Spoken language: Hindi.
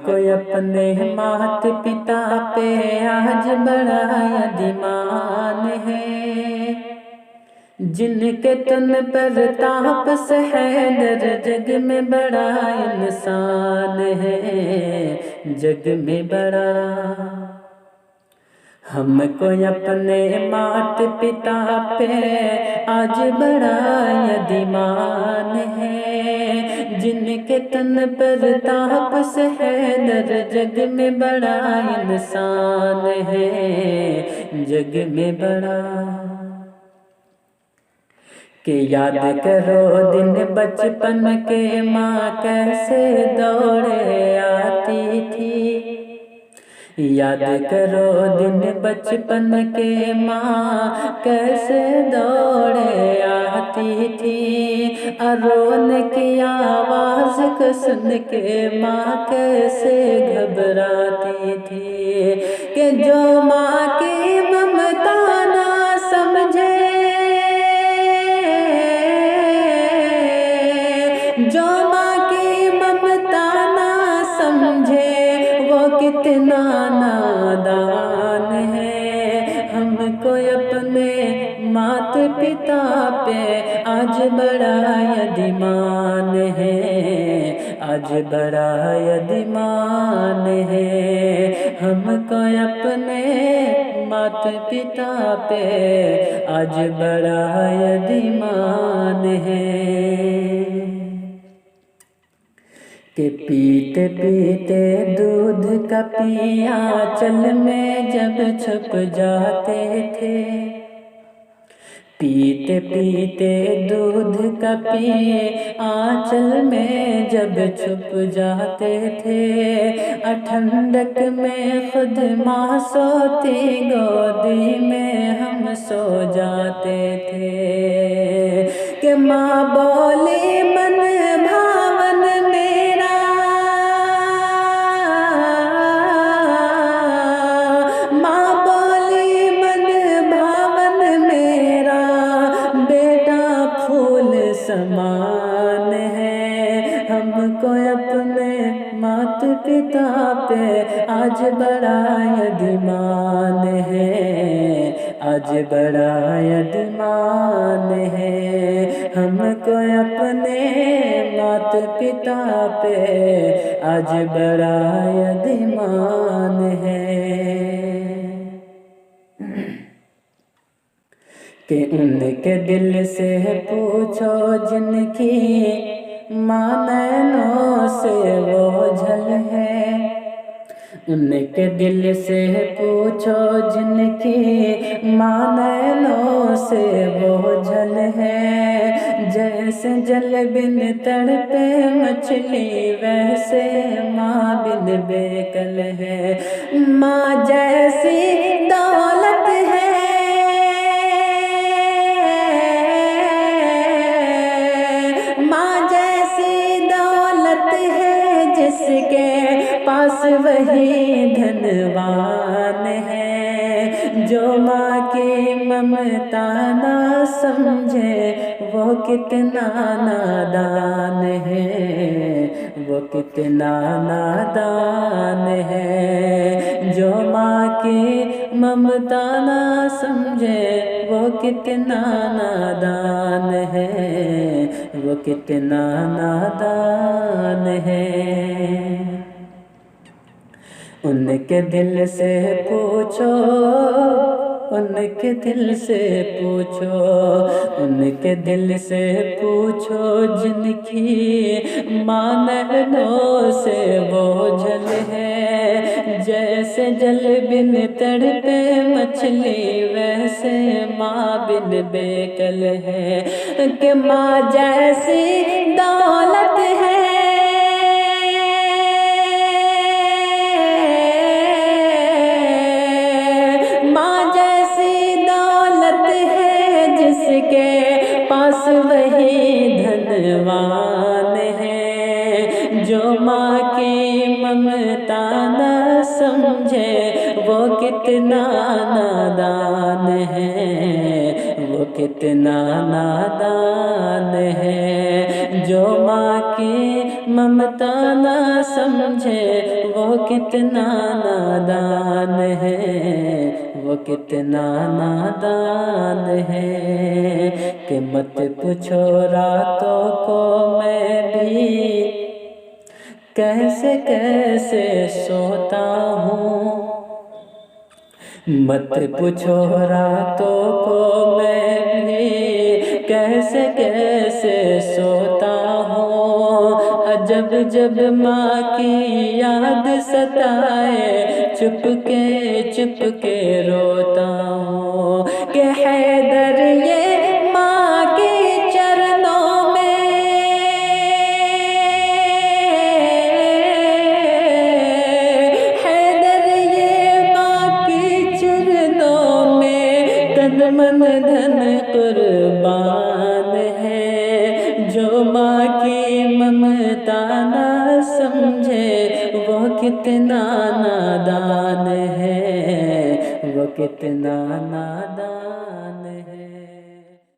हमको अपने मात पिता पे आज बड़ा यदीमान है, जिनके तन पर तापस है दर जग में बड़ा इंसान है, जग में बड़ा। हमको अपने मात पिता पे आज बड़ा यदीमान है, जिनके तन पर तापस है दर जग में बड़ा इंसान है, जग में बड़ा। कि याद करो दिन बचपन के माँ कैसे दौड़े आती थी, याद करो दिन बचपन के माँ कैसे दौड़े आती थी, रोने की आवाज़ को सुन के माँ कैसे घबराती थी। कि जो माँ की ममता ना समझे, जो माँ की ममता ना समझे वो कितना नादान है। हमको अपने मात पिता पे आज बड़ा यदीमान है, आज बड़ा यदीमान है। हमको अपने मात पिता पे आज बड़ा यदीमान है। कि पीते पीते दूध का पिया आंचल में जब छुप जाते थे, पीते पीते दूध का पिए आंचल में जब छुप जाते थे, ठंडक में खुद माँ सोती गोदी में हम सो जाते थे। कि माँ बोली मन भावन मेरा, माँ बोली मन भावन मेरा, बेटा फूल समान है। हमको अपने मात पिता पे आज बड़ा यदीमान है, आज बड़ा यदीमान है। हमको अपने मात पिता पे आज बड़ा यदीमान है। कि उनके दिल से पूछो जिनकी माँ नैनों से ओझल है, उनके दिल से पूछो जिनकी माँ नैनों से ओझल है। जैसे जल बिन तड़पे मछली वैसे माँ बिन बेकल है। माँ जैसी दौलत है, माँ जैसी दौलत है जिसके पास वही धनवान है। जो माँ की ममता ना समझे वो कितना नादान है, वो कितना नादान है। जो माँ की ममता ना समझे वो कितना नादान है, वो कितना नादान है। उनके दिल से पूछो, उनके दिल से पूछो, उनके दिल से पूछो जिनकी माँ नैनों से बोझल है। जैसे जल बिन तड़पे मछली वैसे माँ बिन बेकल है। कि माँ जैसी दौलत है, जिसके पास वही धनवान है। जो माँ की ममता न समझे वो कितना नादान है, वो कितना नादान है। जो माँ की ममता न समझे वो कितना नादान है, वो कितना नादान है कि मत पूछो रातों को मैं भी कैसे कैसे सोता हूँ। मत पूछो रातों को मैं भी कैसे कैसे सोता हूँ। जब जब माँ की याद सताए चुपके रोता हूँ कि हैदर ये माँ के चरणों में, हैदर ये माँ के चरणों में तन मन धन कुर्बान है। जो माँ की ममता ना समझे वो कितना नादान है, वो कितना नादान।